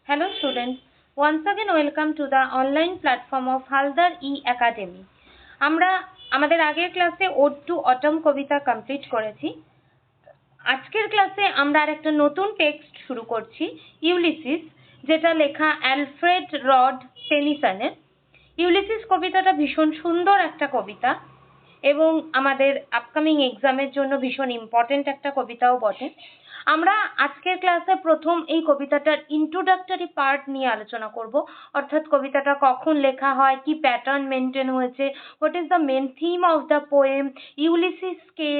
Hello students, once again welcome to the online platform of Haldar E-Academy. আমরা আমাদের আগের ক্লাসে ওড টু অটম কবিতা কমপ্লিট করেছি। আজকের ক্লাসে আমরা আরেকটা নতুন টেক্সট শুরু করছি, ইউলিসিস, যেটা লেখা অ্যালফ্রেড লর্ড টেনিসনের। ইউলিসিস কবিতাটা ভীষণ সুন্দর একটা কবিতা এবং আমাদের আপকামিং এক্সামের জন্য ভীষণ ইম্পর্টেন্ট একটা কবিতাও বটে। আমরা আজকের ক্লাসে প্রথম এই কবিতাটার ইন্ট্রোডাক্টরি পার্ট নিয়ে আলোচনা করব, অর্থাৎ কবিতাটা কখন লেখা হয়, কি প্যাটার্ন মেনটেন হয়েছে, what is the main theme of the poem, Ulysses কে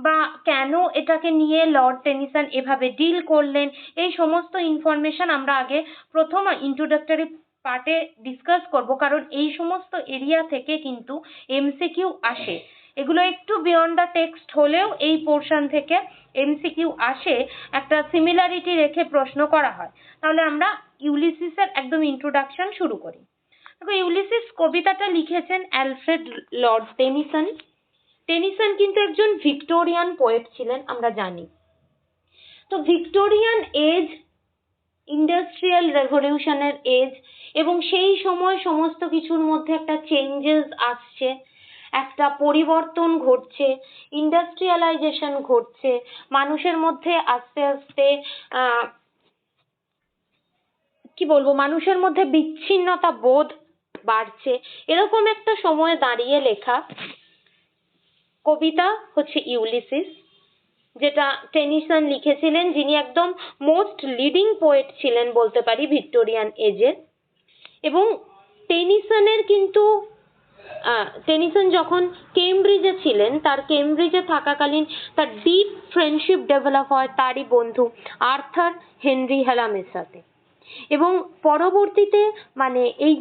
বা কেন এটাকে নিয়ে লর্ড টেনিসন এভাবে ডিল করলেন, এই সমস্ত ইনফরমেশন আমরা আগে প্রথম ইন্ট্রোডাক্টরি পার্টে ডিসকাস করব, কারণ এই সমস্ত এরিয়া থেকে কিন্তু এমসিকিউ আসে। এগুলো একটু বিয়ন্ড দ্য টেক্সট হলেও এই পোর্শন থেকে এমসিকিউ আসে, একটা সিমিলারিটি রেখে প্রশ্ন করা হয়। তাহলে আমরা ইউলিসিসের একদম ইন্ট্রোডাকশন শুরু করি। দেখো, ইউলিসিস কবিতাটা লিখেছেন অ্যালফ্রেড লর্ড টেনিসন। টেনিসন কিন্তু একজন ভিক্টোরিয়ান পোয়েট ছিলেন, আমরা জানি। তো ভিক্টোরিয়ান এজ ইন্ডাস্ট্রিয়াল রেভলিউশনের এজ, এবং সেই সময় সমস্ত কিছুর মধ্যে একটা চেঞ্জেস আসছে, একটা পরিবর্তন ঘটছে, ইন্ডাস্ট্রিয়ালাইজেশন ঘটছে, মানুষের মধ্যে আস্তে আস্তে মানুষের মধ্যে বিচ্ছিন্নতা বোধ বাড়ছে। এরকম একটা সময়ে দাঁড়িয়ে লেখা কবিতা হচ্ছে ইউলিসিস, যেটা টেনিসন লিখেছিলেন, যিনি একদম মোস্ট লিডিং পোয়েট ছিলেন বলতে পারি ভিক্টোরিয়ান এজের। এবং টেনিসন যখন কেমব্রিজে ছিলেন, তার কেমব্রিজে থাকাকালীন তার ডিপ ফ্রেন্ডশিপ ডেভেলপ হয় তারই বন্ধু আর্থার হেনরি হ্যালামের সাথে। এবং পরবর্তীতে এই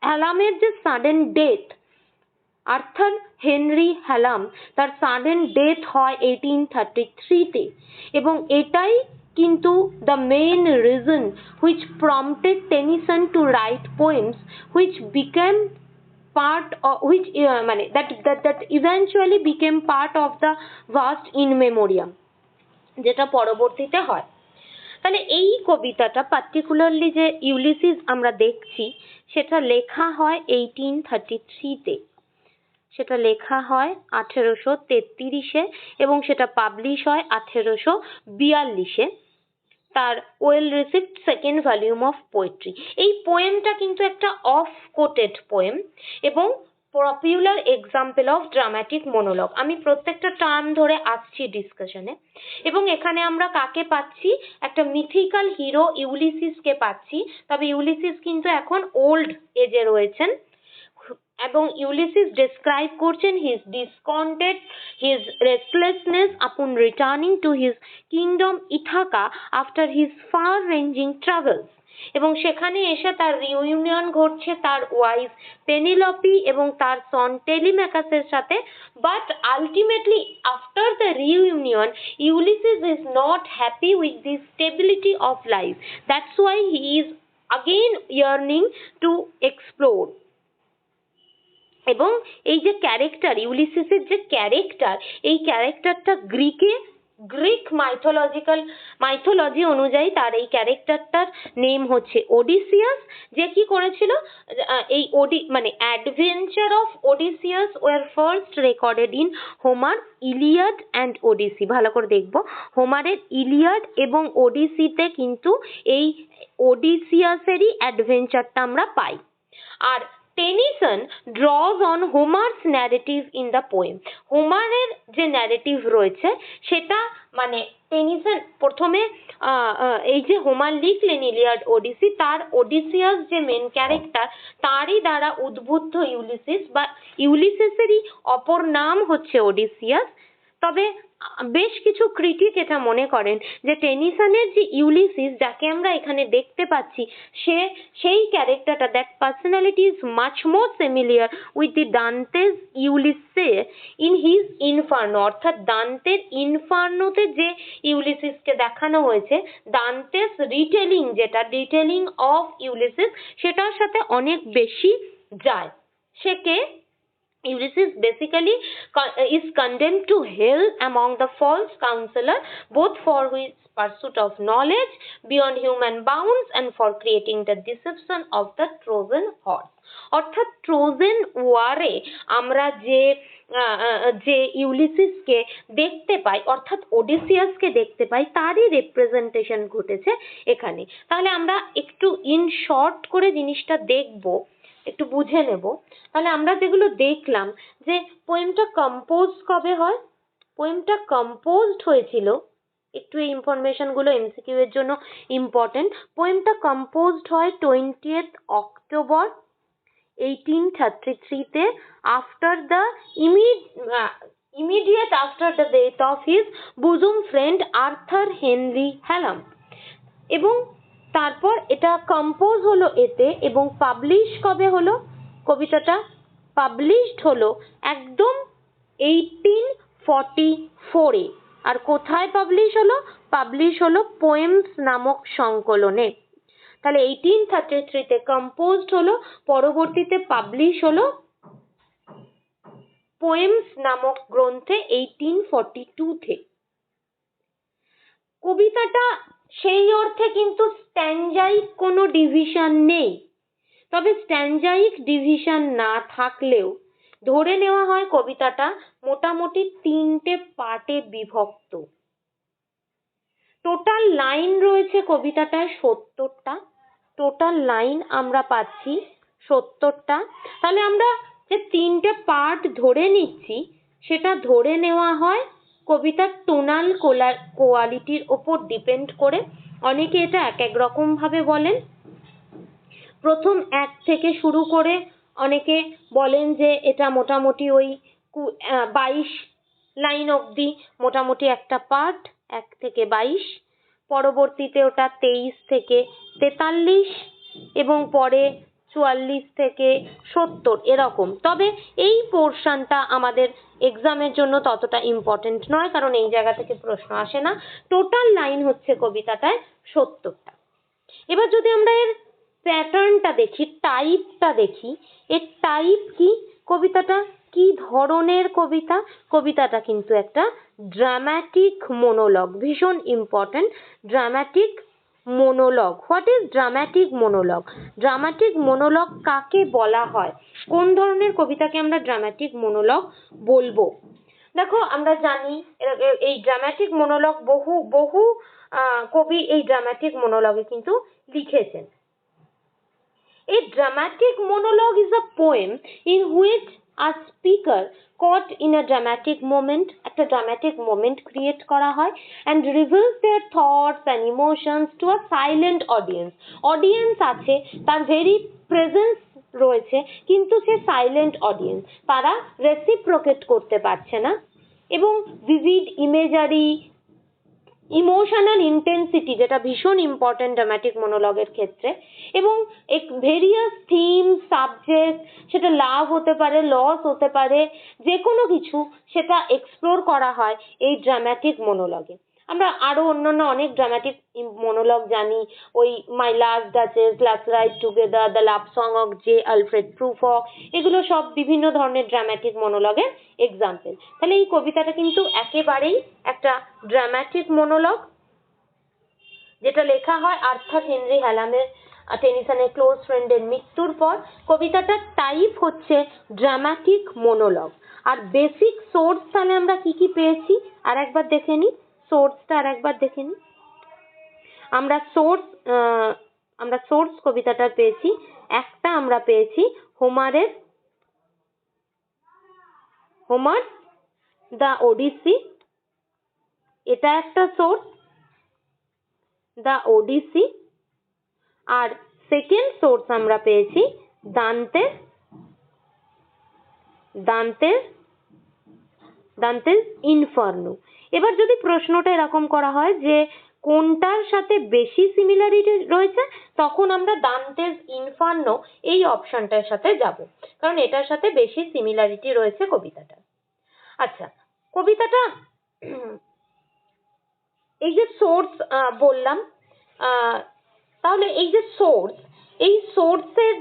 হ্যালামের যে সাডেন ডেথ, আর্থার হেনরি হ্যালাম, তার সাডেন ডেথ হয় 1833-তে, এবং এটাই কিন্তু the main reason which prompted Tennyson to write poems which became part of that eventually became part of the vast in memoriam, যেটা পরবর্তীতে হয়। তাহলে এই কবিতাটা পার্টিকুলারলি যে ইউলিসিস আমরা দেখছি, সেটা লেখা হয় 1833-তে, সেটা লেখা হয় 1833-এ, এবং সেটা পাবলিশ হয় 1842-এ, তার well received second volume of poetry. এই পোয়েমটা কিন্তু একটা অফ কোটেড পোয়েম এবং popular example of dramatic monologue. আমি প্রত্যেকটা টার্ম ধরে আসছি ডিসকাশনে। এবং এখানে আমরা কাকে পাচ্ছি? একটা মিথিক্যাল হিরো ইউলিসিসকে পাচ্ছি। তবে ইউলিসিস কিন্তু এখন ওল্ড এজে রয়েছেন, এবং ইউলিসিস ডেসক্রাইব করছেন his discontent, his restlessness upon returning to his kingdom Ithaca after his far ranging travels. এবং সেখানে এসে তার রিইউনিয়ন ঘটছে তার ওয়াইফ পেনিলপি এবং তার সন টেলিম্যাকাসের সাথে। But ultimately after the reunion, Ulysses is not happy with the stability of life. That's why he is again yearning to explore. এবং এই যে ক্যারেক্টার, ইউলিসিসের যে ক্যারেক্টার, এই ক্যারেক্টারটা গ্রিক মাইথোলজি অনুযায়ী তার এই ক্যারেক্টারটার নেম হচ্ছে ওডিসিয়াস, যে কি করেছিল, এই adventure of Odysseus were first recorded in Homer Iliad and Odyssey. ভালো করে দেখবো, হোমারের ইলিয়াড এবং ওডিসিতে কিন্তু এই ওডিসিয়াসেরই অ্যাডভেঞ্চারটা আমরা পাই। আর Tennyson draws on Homer's narrative in the poem. হোমারের যে ন্যারেটিভ রয়েছে সেটা টেনিসন প্রথমে এই যে হোমার লিখলেন ইলিয়াড ওডিসি, তার ওডিসিয়াস যে মেন ক্যারেক্টার, তারই দ্বারা উদ্বুদ্ধ ইউলিসিস, বা ইউলিসিসেরই অপর নাম হচ্ছে ওডিসিয়াস। তবে বেশ কিছু ক্রিটিক এটা মনে করেন যে টেনিসনের যে ইউলিসিস যাকে আমরা এখানে দেখতে পাচ্ছি, সেই ক্যারেক্টারটা, that personality is much more similar with the Dante's Ulysses in his Inferno. অর্থাৎ দান্তের ইনফার্নোতে যে ইউলিসিসকে দেখানো হয়েছে, দান্তেস ডিটেলিং অফ ইউলিসিস, সেটার সাথে অনেক বেশি যায়। সে কে? Ulysses basically is condemned to hell among the false counselor, both for his pursuit of knowledge beyond human bounds and for creating the deception of the Trojan horse. অর্থাৎ Trojan ওয়ারে আমরা যে ইউলিসিসকে দেখতে পাই, অর্থাৎ ওডিসিয়াসকে দেখতে পাই, তারই রিপ্রেজেন্টেশন ঘটেছে এখানে। তাহলে আমরা একটু ইন শর্ট করে জিনিসটা দেখব, একটু বুঝে নেব। তাহলে আমরা যেগুলো দেখলাম যে পোয়েমটা কম্পোজ কবে হয়, পোয়েমটা কম্পোজড হয়েছিল, একটু এই ইনফরমেশনগুলো এমসিকিউ এর জন্য ইম্পর্টেন্ট। পোয়েমটা কম্পোজড হয় 20th October 1833 তে, after the immediate after the death of his bosom friend Arthur Henry Hallam. এবং তারপর এটা কম্পোজ হলো এতে, এবং পাবলিশ কবে হলো, কবিতাটা পাবলিশড হলো একদম 1844 এ। আর কোথায় পাবলিশ হলো, পাবলিশ হলো পোয়েমস নামক সংকলনে। তাহলে 1833 তে কম্পোজড হলো, পরবর্তীতে পাবলিশ হলো পোয়েমস নামক গ্রন্থে 1842 তে। কবিতাটা সেই অর্থে কিন্তু স্ট্যানজাইক কোনো ডিভিশন নেই, তবে স্ট্যানজাইক ডিভিশন না থাকলেও ধরে নেওয়া হয় কবিতাটা মোটামুটি 3টে পার্টে বিভক্ত। টোটাল লাইন রয়েছে কবিতাটায় 70টা, টোটাল লাইন আমরা পাচ্ছি 70টা। তাহলে আমরা যে 3টে পার্ট ধরে নিচ্ছি, সেটা ধরে নেওয়া হয় কবিতার টোনাল কোয়ালিটির ওপর ডিপেন্ড করে। অনেকে এটা এক এক রকম ভাবে বলেন। প্রথম 1 থেকে শুরু করে অনেকে বলেন যে এটা মোটামুটি ওই 22 লাইন অবধি মোটামুটি একটা পার্ট, 1 থেকে 22। পরবর্তীতে ওটা 23 থেকে 43, এবং পরে 44 থেকে 70 এরকম। তবে এই পোর্শনটা আমাদের এক্সামের জন্য ততটা ইম্পর্টেন্ট নয়, কারণ এই জায়গা থেকে প্রশ্ন আসে না। টোটাল লাইন হচ্ছে কবিতাটায় 70টা। এবার যদি আমরা এর প্যাটার্নটা দেখি, টাইপটা দেখি, এর টাইপ কি, কবিতাটা কি ধরনের কবিতা, কবিতাটা কিন্তু একটা ড্রামাটিক মোনোলগ, ভীষণ important. Dramatic মোনোলগ, what is dramatic মোনোলগ? Dramatic মোনোলগ কাকে বলা হয়, কোন ধরনের কবিতাকে আমরা ড্রামাটিক মোনোলগ বলবো? দেখো, আমরা জানি এই ড্রামাটিক মোনোলগ বহু কবি এই ড্রামাটিক মোনোলগে কিন্তু লিখেছেন। A dramatic monologue is a poem in which a speaker caught in a dramatic moment, একটা dramatic moment create করা হয়, and reveals their thoughts and emotions to a silent audience. Audience আছে, তার very presence রয়েছে, কিন্তু সে silent audience, তারা reciprocate করতে পারছে না। এবং vivid imagery, ইমোশনাল ইন্টেন্সিটি, যেটা ভীষণ ইম্পর্টেন্ট ড্রামাটিক মনোলগের ক্ষেত্রে, এবং ভেরিয়াস থিম, সাবজেক্ট, সেটা লাভ হতে পারে, লস হতে পারে, যে কোনো কিছু, সেটা এক্সপ্লোর করা হয় এই ড্রামাটিক মনোলগে। আমরা আরো অন্যান্য অনেক ড্রামাটিক মনোলগ জানি, ওই মাই last duchess, let's ride together, the love song of J Alfred প্রুফক, এগুলো সব বিভিন্ন ধরনের ড্রামাটিক মনোলগের এক্সাম্পল। তাহলে এই কবিতাটা কিন্তু একেবারেই একটা ড্রামাটিক মনোলগ, যেটা লেখা হয় আর্থার হেনরি হ্যালামের, টেনিসনের ক্লোজ ফ্রেন্ডের মৃত্যুর পর। কবিতাটার টাইপ হচ্ছে ড্রামাটিক মনোলগ। আর বেসিক সোর্স তাহলে আমরা কি কি পেয়েছি আর একবার দেখে নিই, সোর্সটা আর একবার দেখে নিই। আমরা সোর্স কবিতাটা পেয়েছি, একটা আমরা পেয়েছি হোমার দ্য ওডিসি, এটা একটা সোর্স, দ্য ওডিসি। আর সেকেন্ড সোর্স আমরা পেয়েছি দান্তের ইনফার্নো। এবার যদি প্রশ্নটা এরকম করা হয় যে কোনটার সাথে বেশি সিমিলারিটি রয়েছে, তখন আমরা দান্তের ইনফার্নো এই অপশনটার সাথে যাব, কারণ এটার সাথে বেশি সিমিলারিটি রয়েছে কবিতাটা। আচ্ছা, কবিতাটা এই যে সোর্স বললাম, তাহলে এই যে সোর্স, এই সোর্সের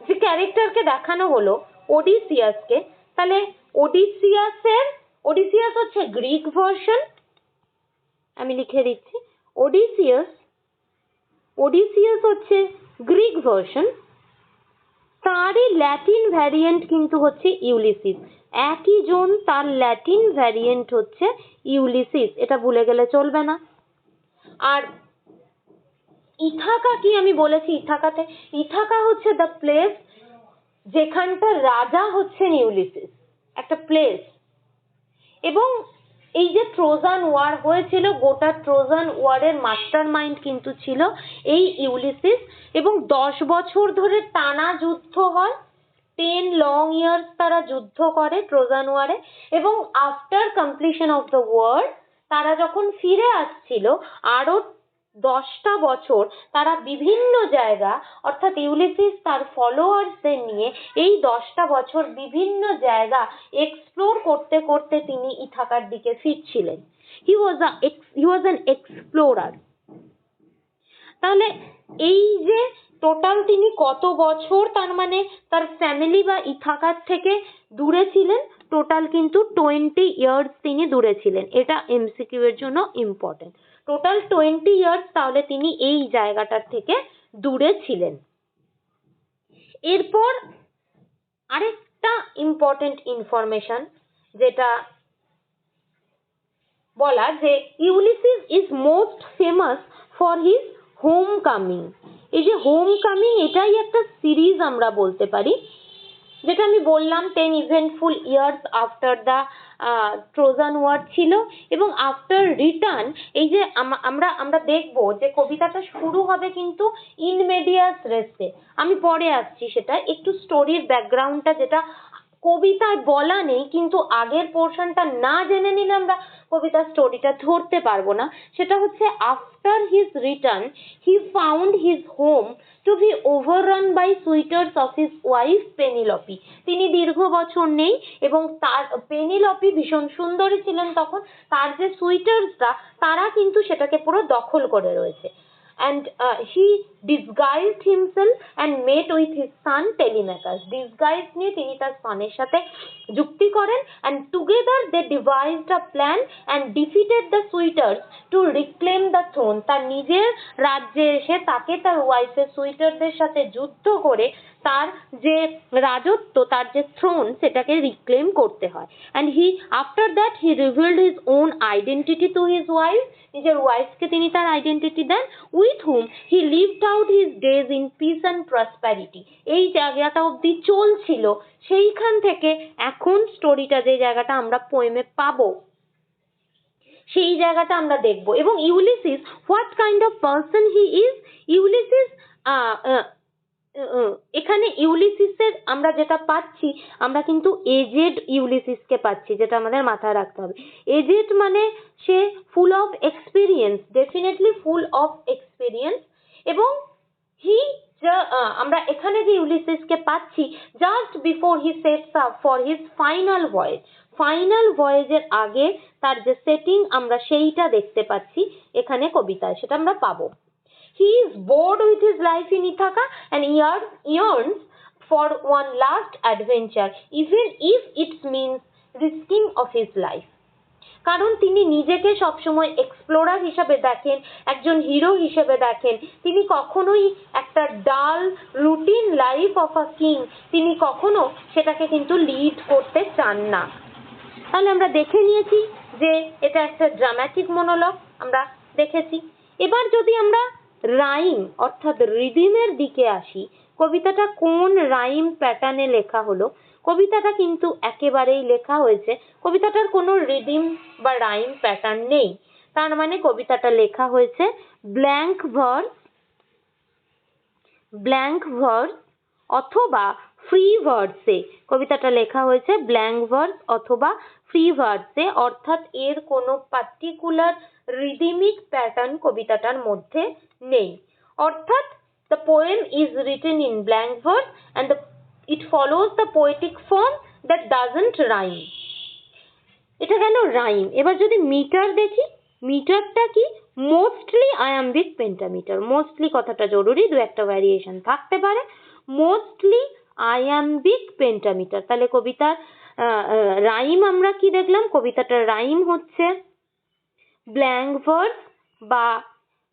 যে ক্যারেক্টারকে দেখানো হলো ওডিসিয়াসকে, তাহলে ওডিসিয়াস হচ্ছে গ্রিক ভার্সন, আমি লিখে দিচ্ছি ওডিসিয়াস হচ্ছে গ্রিক ভার্সন, তারই ল্যাটিন ভ্যারিয়েন্ট কিন্তু হচ্ছে ইউলিসিস। একই জন, তার ল্যাটিন ভ্যারিয়েন্ট হচ্ছে ইউলিসিস, এটা ভুলে গেলে চলবে না। আর ইথাকা কি আমি বলেছি, ইথাকা হচ্ছে দ্য প্লেস যেখানটার রাজা হচ্ছেন ইউলিসিস, একটা প্লেস। এবং এই যে ট্রোজান ওয়ার হয়েছিল, গোটা ট্রোজান ওয়ারের মাস্টার মাইন্ড কিন্তু ছিল এই ইউলিসিস। এবং 10 বছর ধরে টানা যুদ্ধ হয়, 10 লং ইয়ার্স তারা যুদ্ধ করে ট্রোজান ওয়ারে। এবং after completion of the war তারা যখন ফিরে আসছিল, আরো 10টা বছর তারা বিভিন্ন জায়গা, অর্থাৎ ইউলিসিস তার ফলোয়ার্সদের নিয়ে এই 10টা বছর বিভিন্ন জায়গা এক্সপ্লোর করতে করতে তিনি ইথাকার দিকে ফিরছিলেন। হি ওয়াজ অ্যান এক্সপ্লোরার। তাহলে এই যে টোটাল তিনি কত বছর, তার মানে তার ফ্যামিলি বা ইথাকার থেকে দূরে ছিলেন, টোটাল কিন্তু 20 ইয়ার্স তিনি দূরে ছিলেন। এটা এমসিকিউ এর জন্য ইম্পর্টেন্ট। টোটাল 20 ইয়ার্স তাহলে তিনি এই জায়গাটার থেকে দূরে ছিলেন। এরপর আরেকটা ইম্পর্টেন্ট ইনফরমেশন যেটা বলা, যে Ulysses is most famous for his home coming. এই যে হোম কামিং, এটাই একটা সিরিজ আমরা বলতে পারি, যেটা আমি বললাম 10 eventful years after the Trojan war ছিল। এবং আফটার রিটার্ন, এই যে আমরা দেখবো যে কবিতাটা শুরু হবে কিন্তু ইন মেডিয়াস রেসে। আমি পরে আসছি, সেটা একটু স্টোরির ব্যাকগ্রাউন্ডটা যেটা কবিতায় বলা নেই, কিন্তু আগের পোর্শনটা না জেনে নিলে আমরা কবিতার স্টোরিটা ধরতে পারবো না। সেটা হচ্ছে after his return he found his home to be overran by suitors of his wife Penelope. তিনি দীর্ঘ বছর নেই এবং তার পেনিলপি ভীষণ সুন্দরী ছিলেন তখন, তার যে সুইটার্সরা তারা কিন্তু সেটাকে পুরো দখল করে রয়েছে। And he disguised himself and met with his son Telemachus. Disguise নিয়ে তিনি তার সনের সাথে যুক্তি করেন, and together they devised a plan and defeated the suitors to reclaim the throne. তার নিজের রাজ্যে এসে তাকে তার ওয়াইফের সুইটারদের সাথে যুদ্ধ করে তার যে রাজত্ব, তার যে থ্রোন, সেটাকে রিক্লেম করতে হয়। and after that he revealed his own identity to his wife. নিজের ওয়াইফকে তিনি তার আইডেন্টিটি দেন, with whom he lived out his days in peace and prosperity. এই জায়গাটা অবধি চলছিল, সেইখান থেকে এখন স্টোরিটা যে জায়গাটা আমরা পোয়েমে পাবো সেই জায়গাটা আমরা দেখব। এবং Ulysses, what kind of person he is. Ulysses, এখানে ইউলিসিসের আমরা যেটা পাচ্ছি, আমরা কিন্তু এজেড ইউলিসিসকে পাচ্ছি, যেটা আমাদের মাথায় রাখতে হবে। এজেড মানে সে full of experience, definitely full of experience. এবং আমরা এখানে যে ইউলিসিসকে পাচ্ছি, just before he sets up for his final voyage, final ভয়েজের আগে তার যে সেটিং আমরা সেইটা দেখতে পাচ্ছি এখানে কবিতায়, সেটা আমরা পাবো। He is bored with his life in Ithaca and yearns for one last adventure, even if it means risking of his life. কারণ তিনি নিজেকে সবসময় এক্সপ্লোরার হিসেবে দেখেন, একজন হিরো হিসেবে দেখেন। তিনি কখনোই একটা ডাল routine life of a king, তিনি কখনো সেটাকে কিন্তু লিড করতে চান না। তাহলে আমরা দেখে নিয়েছি যে এটা একটা ড্রামাটিক মনোলগ, আমরা দেখেছি। এবার যদি আমরা রাইম অর্থাৎ রিদিমের দিকে আসি, কবিতাটা কোন রাইম প্যাটার্নে লেখা হলো। কবিতাটা কিন্তু একেবারেই লেখা হয়েছে, কবিতাটার কোনো রিদিম বা রাইম প্যাটার্ন নেই। তার মানে কবিতাটা লেখা হয়েছে ব্ল্যাঙ্ক ভার্স অথবা ফ্রি ভার্সে। কবিতাটা লেখা হয়েছে ব্ল্যাঙ্ক ভার্স অথবা ফ্রি ভার্সে, অর্থাৎ এর কোনো পার্টিকুলার রিদিমিক প্যাটার্ন কবিতাটার মধ্যে নেই। অর্থাৎ the poem is written in blank verse and it follows the poetic form that doesn't rhyme. এটা গেল রাইম। এবার যদি মিটার দেখি, মিটারটা কি? Mostly iambic pentameter. মোস্টলি কথাটা জরুরি, দু একটা ভ্যারিয়েশন থাকতে পারে। Mostly iambic pentameter. তাহলে কবিতার রাইম আমরা কি দেখলাম? কবিতাটার রাইম হচ্ছে ব্ল্যাঙ্ক ভার্স বা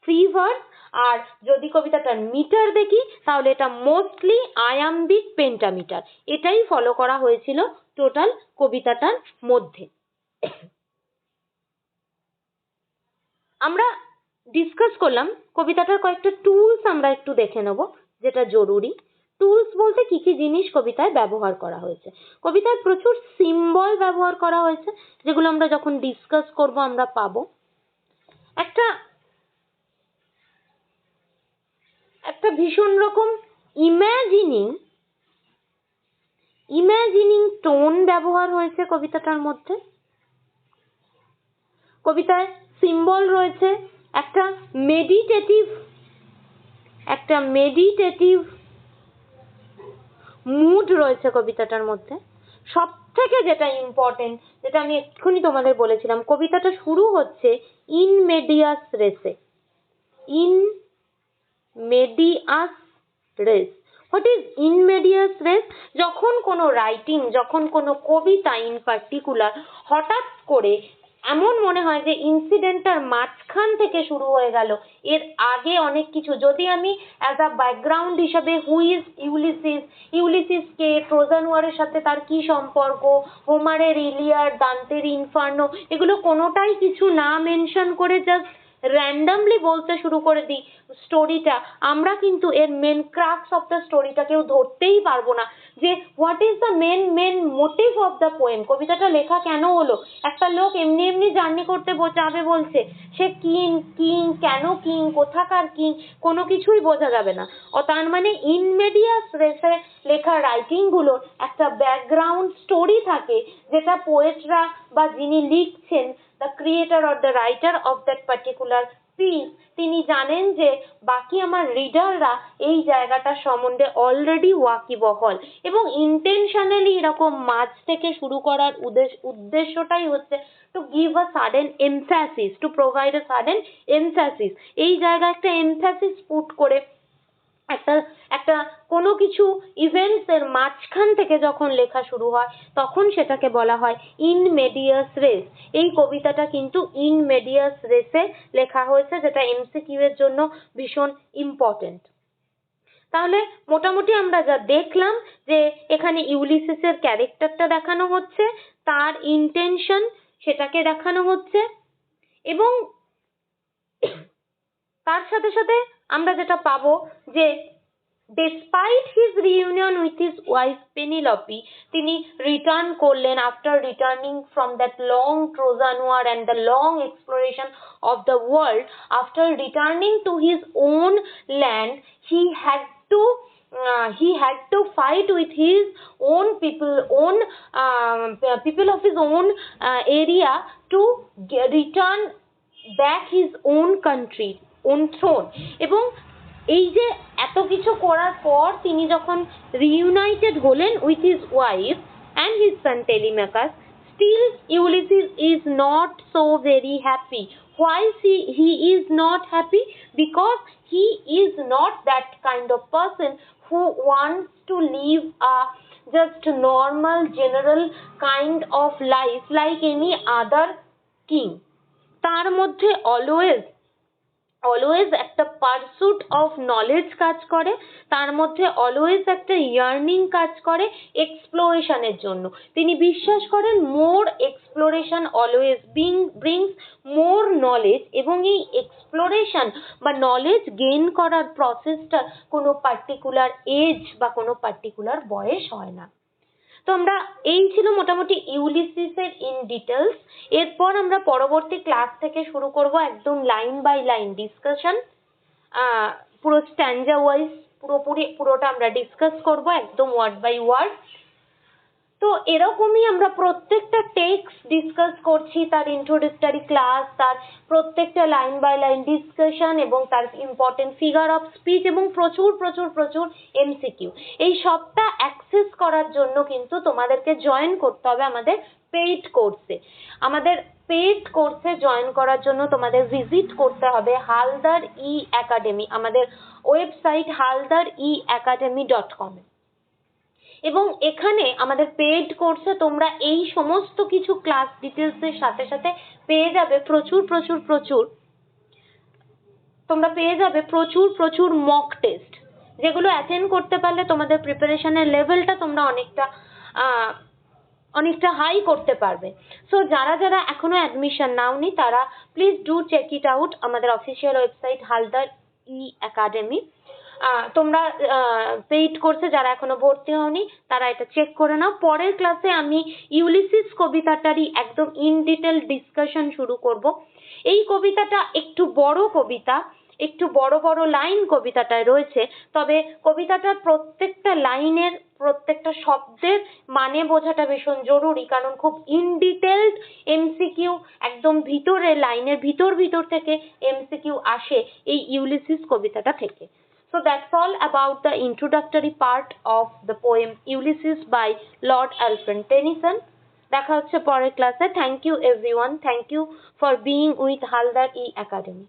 ফ্রি ভার্স, আর যদি কবিতাটার মিটার দেখি তাহলে এটা মোস্টলি আয়াম্বিক পেন্টামিটার। এটাই ফলো করা হয়েছিল টোটাল কবিতাটার মধ্যে। আমরা ডিসকাস করলাম কবিতাটার কয়েকটা টুলস, আমরা একটু দেখে নেব যেটা জরুরি। টুলস বলতে কি কি জিনিস কবিতায় ব্যবহার করা হয়েছে। কবিতায় প্রচুর সিম্বল ব্যবহার করা হয়েছে, যেগুলো আমরা যখন ডিসকাস করব আমরা পাবো। একটা ভীষণ রকম ইমাজিনিং টোন ব্যবহার হয়েছে কবিতাটার মধ্যে। কবিতায় সিম্বল রয়েছে, একটা মেডিটেটিভ মুড রয়েছে কবিতাটার মধ্যে। সব থেকে যেটা ইম্পর্টেন্ট, যেটা আমি এক্ষুনি তোমাদের বলেছিলাম, কবিতাটা শুরু হচ্ছে ইন মেডিয়াস রেসে। In medias res, what is in medias res? যখন কোনো রাইটিং, যখন কোনো কবিতা ইন পার্টিকুলার হঠাৎ করে এমন মনে হয় যে ইনসিডেন্টটার মাঝখান থেকে শুরু হয়ে গেল, এর আগে অনেক কিছু। যদি আমি অ্যাজ আ ব্যাকগ্রাউন্ড হিসাবে হু ইজ ইউলিসিস কে, ট্রোজান ওয়ারের সাথে তার কি সম্পর্ক, হোমারের ইলিয়াড, দান্তের ইনফার্নো, এগুলো কোনোটাই কিছু না মেনশন করে জাস্ট র্যান্ডামলি বলতে শুরু করে দিই স্টোরিটা, আমরা কিন্তু এর মেন ক্রাক্স অফ দ্য স্টোরিটা কেউ ধরতেই পারবো না যে what is the main motive of the poem. কবিতাটা লেখা কেন হলো? একটা লোক এমনি জার্নি করতে যাবে বলছে, সে কিং কেন কিং, কোথাকার কিং, কোনো কিছুই বোঝা যাবে না। তার মানে ইন মেডিয়াস রেসে লেখা রাইটিং গুলোর একটা ব্যাকগ্রাউন্ড স্টোরি থাকে, যেটা পোয়েটরা বা যিনি লিখছেন, the creator or the writer of that particular piece, তিনি জানেন যে বাকি আমার রিডাররা এই জায়গাটা সম্বন্ধে অলরেডি ওয়াকিবহল, এবং ইন্টেনশনালি এরকম মাঝ থেকে শুরু করার উদ্দেশ্যটাই হচ্ছে to give a sudden emphasis, to provide a sudden emphasis. এই জায়গায় একটা এমফ্যাসিস পুট করে একটা কোনো কিছু ইভেন্টস এর মাঝখান থেকে যখন লেখা শুরু হয়, তখন সেটাকে বলা হয় ইন মেডিয়াস রেস। এই কবিতাটা কিন্তু ইন মেডিয়াস রেসে লেখা হয়েছে, যেটা এমসিকিউ এর জন্য ভীষণ ইম্পর্টেন্ট। তাহলে মোটামুটি আমরা যা দেখলাম যে এখানে ইউলিসিসের ক্যারেক্টারটা দেখানো হচ্ছে, তার ইন্টেনশন সেটাকে দেখানো হচ্ছে, এবং তার সাথে সাথে আমরা যেটা পাবো যে despite his reunion with his wife Penelope, তিনি রিটার্ন করলেন after returning from that long Trojan War and the long exploration of the world. After returning to his own land, he had to fight with his own people of his own area to return back his own country, own throne. এবং এই যে এত কিছু করার পর তিনি যখন reunited হলেন with his wife and his son Telemachus, still Ulysses is not so very happy. Why he is not happy? Because he is not that kind of person who wants to live a just normal general kind of life like any other king. তার মধ্যে always একটা pursuit of knowledge কাজ করে, তার মধ্যে always একটা earning কাজ করে এক্সপ্লোরেশনের জন্য। তিনি বিশ্বাস করেন more exploration always brings more knowledge, এবং এই এক্সপ্লোরেশন বা নলেজ গেইন করার প্রসেসটা কোনো পার্টিকুলার এজ বা কোনো পার্টিকুলার বয়স হয় না। তো আমরা এই ছিল মোটামুটি ইউলিসিসের ইন ডিটেলস। এরপর আমরা পরবর্তী ক্লাস থেকে শুরু করব একদম লাইন বাই লাইন ডিসকাশন, পুরো স্ট্যাঞ্জা ওয়াইজ পুরোটা আমরা ডিসকাস করব একদম ওয়ার্ড বাই ওয়ার্ড। তো এরকমই আমরা প্রত্যেকটা টেক্সট ডিসকাস করছি, তার ইন্ট্রোডাক্টরি ক্লাস, তার প্রত্যেকটা লাইন বাই লাইন ডিসকাশন, এবং তার ইম্পর্টেন্ট ফিগার অফ স্পিচ, এবং প্রচুর প্রচুর প্রচুর এমসিকিউ। এই সবটা অ্যাক্সেস করার জন্য কিন্তু তোমাদেরকে জয়েন করতে হবে আমাদের পেইড কোর্সে। আমাদের পেড কোর্সে জয়েন করার জন্য তোমাদের ভিজিট করতে হবে হালদার ই একাডেমি, আমাদের ওয়েবসাইট haldareacademy.com। এবং এখানে আমাদের পেড কোর্সে তোমরা এই সমস্ত কিছু ক্লাস ডিটেলসের সাথে সাথে পেয়ে যাবে প্রচুর মক টেস্ট, যেগুলো অ্যাটেন্ড করতে পারলে তোমাদের প্রিপারেশনের লেভেলটা তোমরা অনেকটা হাই করতে পারবে। সো যারা যারা এখনো অ্যাডমিশন নাওনি তারা please do check it out, আমাদের official website Haldar E academy. তোমরা পেইড কোর্সে যারা এখনো ভর্তি হওনি তারা এটা চেক করে নাও। পরের ক্লাসে আমি ইউলিসিস কবিতাটারই একদম ইন ডিটেল ডিসকাশন শুরু করব। এই কবিতাটা একটু বড় কবিতা, একটু বড় বড় লাইন কবিতাটায় রয়েছে, তবে কবিতাটার প্রত্যেকটা লাইনের প্রত্যেকটা শব্দের মানে বোঝাটা ভীষণ জরুরি, কারণ খুব ইন ডিটেলড এমসিকিউ, একদম ভিতরে লাইনের ভিতর থেকে এমসিকিউ আসে এই ইউলিসিস কবিতাটা থেকে। So that's all about the introductory part of the poem Ulysses by Lord Alfred Tennyson. দেখা হচ্ছে পরের ক্লাসে। Thank you everyone, thank you for being with Haldar E academy.